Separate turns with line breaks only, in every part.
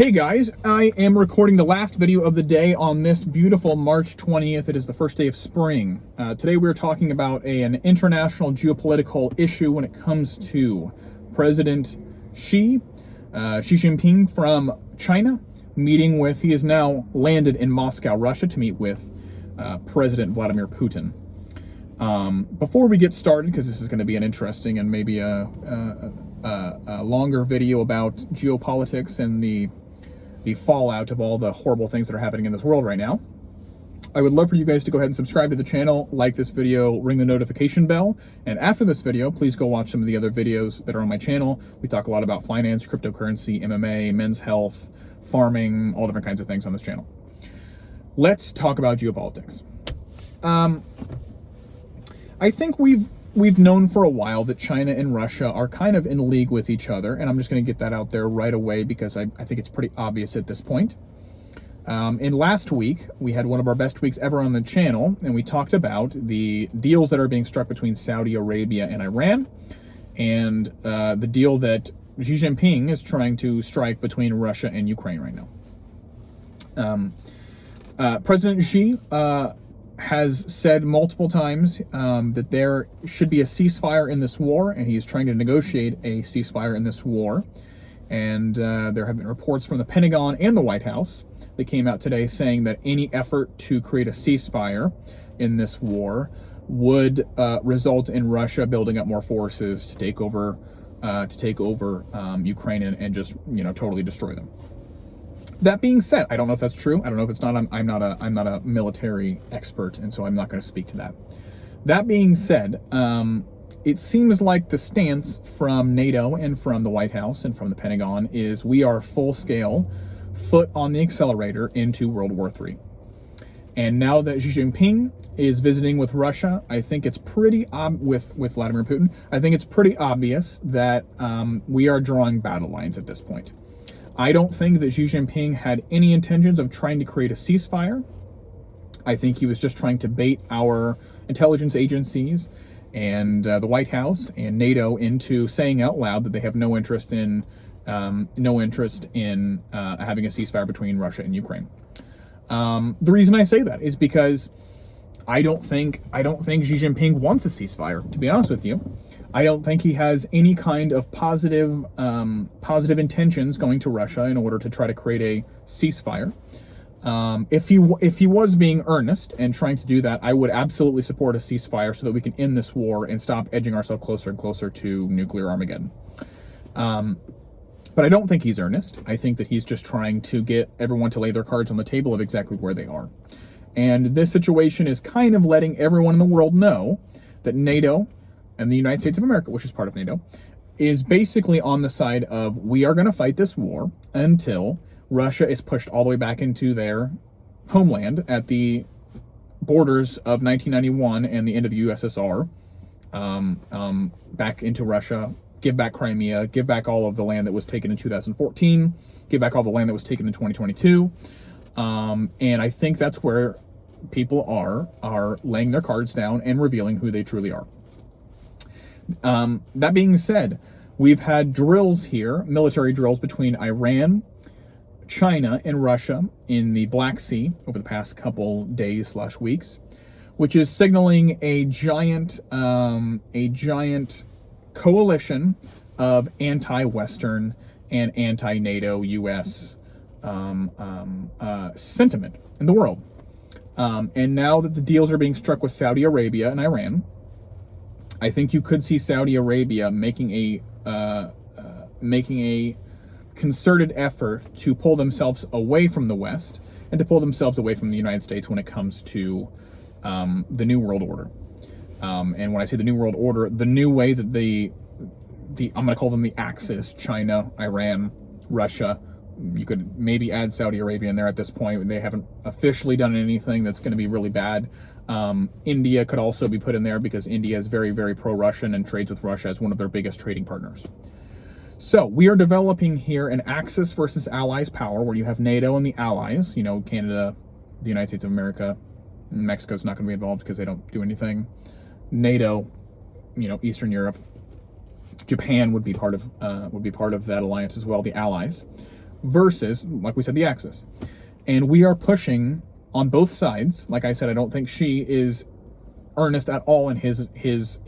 Hey guys, I am recording the last video of the day on this beautiful March 20th. It is the first day of spring. Today we're talking about an international geopolitical issue when it comes to President Xi Jinping from China, he is now landed in Moscow, Russia, to meet with President Vladimir Putin. Before we get started, because this is going to be an interesting and maybe a longer video about geopolitics and the fallout of all the horrible things that are happening in this world right now, I would love for you guys to go ahead and subscribe to the channel, like this video, ring the notification bell, and after this video, please go watch some of the other videos that are on my channel. We talk a lot about finance, cryptocurrency, MMA, men's health, farming, all different kinds of things on this channel. Let's talk about geopolitics. I think we've known for a while that China and Russia are kind of in league with each other, and I'm just going to get that out there right away because I think it's pretty obvious at this point. In last week, we had one of our best weeks ever on the channel, and we talked about the deals that are being struck between Saudi Arabia and Iran, and the deal that Xi Jinping is trying to strike between Russia and Ukraine right now. President Xi has said multiple times that there should be a ceasefire in this war, and he is trying to negotiate a ceasefire in this war. And there have been reports from the Pentagon and the White House that came out today saying that any effort to create a ceasefire in this war would result in Russia building up more forces to take over Ukraine and just, totally destroy them. That being said, I don't know if that's true. I don't know if it's not. I'm not a military expert, and so I'm not going to speak to that. That being said, it seems like the stance from NATO and from the White House and from the Pentagon is we are full scale, foot on the accelerator into World War III. And now that Xi Jinping is visiting with Russia, I think it's pretty with Vladimir Putin. I think it's pretty obvious that we are drawing battle lines at this point. I don't think that Xi Jinping had any intentions of trying to create a ceasefire. I think he was just trying to bait our intelligence agencies and the White House and NATO into saying out loud that they have no interest in having a ceasefire between Russia and Ukraine. The reason I say that is because I don't think Xi Jinping wants a ceasefire, to be honest with you. I don't think he has any kind of positive intentions going to Russia in order to try to create a ceasefire. If he was being earnest and trying to do that, I would absolutely support a ceasefire so that we can end this war and stop edging ourselves closer and closer to nuclear Armageddon. But I don't think he's earnest. I think that he's just trying to get everyone to lay their cards on the table of exactly where they are. And this situation is kind of letting everyone in the world know that NATO and the United States of America, which is part of NATO, is basically on the side of we are going to fight this war until Russia is pushed all the way back into their homeland at the borders of 1991 and the end of the USSR, back into Russia, give back Crimea, give back all of the land that was taken in 2014, give back all the land that was taken in 2022. And I think that's where people are laying their cards down and revealing who they truly are. That being said, we've had drills here, military drills between Iran, China, and Russia in the Black Sea over the past couple days / weeks, which is signaling a giant coalition of anti-Western and anti-NATO U.S. Sentiment in the world. And now that the deals are being struck with Saudi Arabia and Iran, I think you could see Saudi Arabia making a concerted effort to pull themselves away from the West and to pull themselves away from the United States when it comes to the New World Order. And when I say the New World Order, the new way that I'm going to call them the Axis: China, Iran, Russia. You could maybe add Saudi Arabia in there at this point. They haven't officially done anything that's going to be really bad. India could also be put in there because India is very, very pro-Russian and trades with Russia as one of their biggest trading partners. So we are developing here an Axis versus Allies power where you have NATO and the Allies, Canada, the United States of America. Mexico's not going to be involved because they don't do anything. NATO, Eastern Europe. Japan would be part of that alliance as well, the Allies. versus, like we said, the Axis. And we are pushing on both sides. Like I said, I don't think Xi is earnest at all in his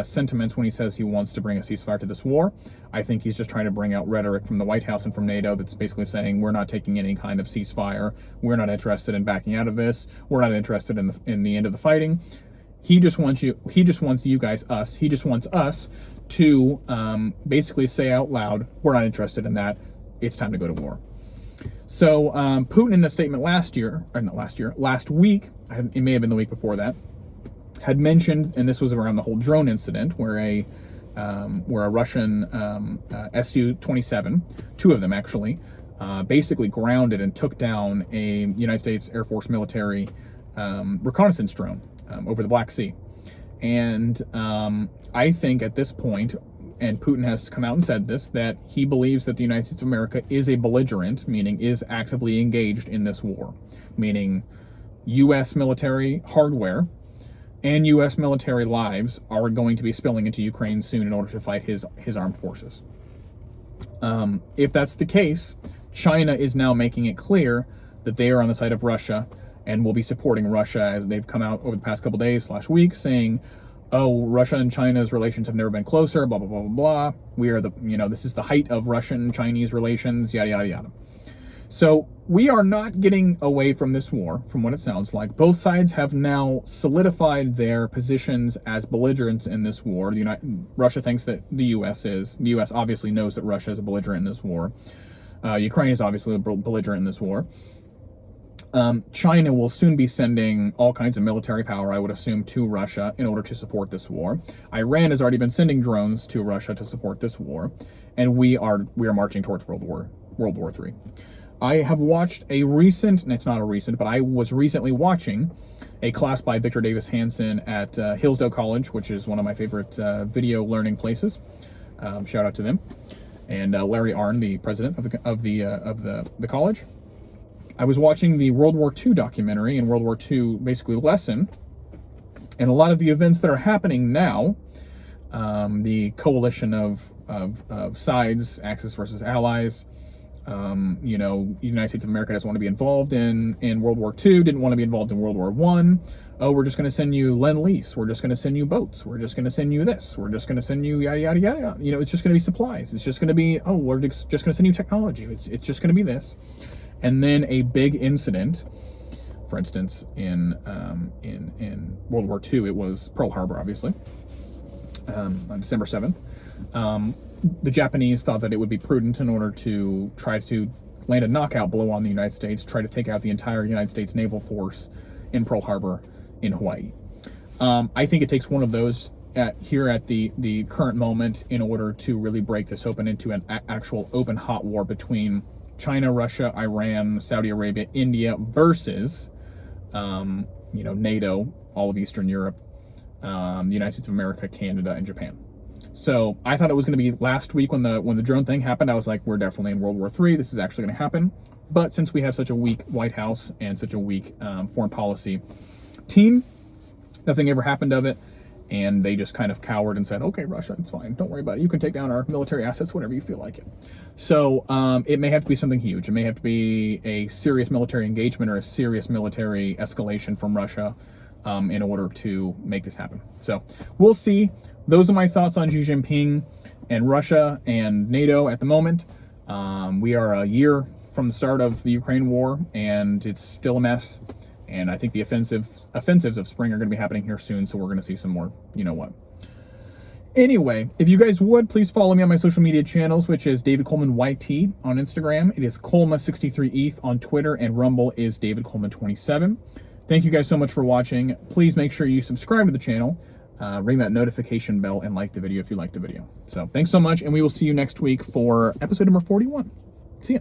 sentiments when he says he wants to bring a ceasefire to this war. I think he's just trying to bring out rhetoric from the White House and from NATO that's basically saying we're not taking any kind of ceasefire. We're not interested in backing out of this. We're not interested in the end of the fighting. He just wants you guys, us. He just wants us to basically say out loud, we're not interested in that. It's time to go to war. So Putin, in a statement last week, it may have been the week before that, had mentioned, and this was around the whole drone incident, where a Russian Su-27, two of them actually, basically grounded and took down a United States Air Force military reconnaissance drone over the Black Sea. And I think at this point, and Putin has come out and said this, that he believes that the United States of America is a belligerent, meaning is actively engaged in this war, meaning U.S. military hardware and U.S. military lives are going to be spilling into Ukraine soon in order to fight his armed forces. If that's the case, China is now making it clear that they are on the side of Russia and will be supporting Russia, as they've come out over the past couple days / weeks saying, oh, Russia and China's relations have never been closer, blah, blah, blah, blah, blah. We are this is the height of Russian-Chinese relations, yada, yada, yada. So we are not getting away from this war, from what it sounds like. Both sides have now solidified their positions as belligerents in this war. Russia thinks that the U.S. is. The U.S. obviously knows that Russia is a belligerent in this war. Ukraine is obviously a belligerent in this war. China will soon be sending all kinds of military power, I would assume, to Russia in order to support this war. Iran has already been sending drones to Russia to support this war, and we are marching towards World War III. I have watched a recent, and it's not a recent, but I was recently watching a class by Victor Davis Hanson at Hillsdale College, which is one of my favorite video learning places. Shout out to them. And Larry Arnn, the president of the college. I was watching the World War II documentary and World War II basically lesson, and a lot of the events that are happening now, the coalition of sides, Axis versus Allies. The United States of America doesn't want to be involved in World War II, didn't want to be involved in World War I. Oh, we're just going to send you Lend-Lease. We're just going to send you boats. We're just going to send you this. We're just going to send you yada, yada, yada. It's just going to be supplies. It's just going to be, oh, we're just going to send you technology. It's just going to be this. And then a big incident, for instance, in World War II, it was Pearl Harbor, obviously, on December 7th. The Japanese thought that it would be prudent, in order to try to land a knockout blow on the United States, try to take out the entire United States naval force in Pearl Harbor in Hawaii. I think it takes one of those here at the current moment in order to really break this open into an actual open hot war between China, Russia, Iran, Saudi Arabia, India versus NATO, all of Eastern Europe, the United States of America, Canada, and Japan. So I thought it was going to be last week when the drone thing happened. I was like, we're definitely in World War III. This is actually going to happen. But since we have such a weak White House and such a weak foreign policy team, nothing ever happened of it. And they just kind of cowered and said, okay, Russia, it's fine. Don't worry about it. You can take down our military assets whenever you feel like it. So it may have to be something huge. It may have to be a serious military engagement or a serious military escalation from Russia in order to make this happen. So we'll see. Those are my thoughts on Xi Jinping and Russia and NATO at the moment. We are a year from the start of the Ukraine war, and it's still a mess. And I think the offensives of spring are going to be happening here soon, so we're going to see some more, you know what. Anyway, if you guys would, please follow me on my social media channels, which is David Coleman YT on Instagram. It is Colma63ETH on Twitter, and Rumble is David Coleman 27. Thank you guys so much for watching. Please make sure you subscribe to the channel, ring that notification bell, and like the video if you like the video. So thanks so much, and we will see you next week for episode number 41. See ya.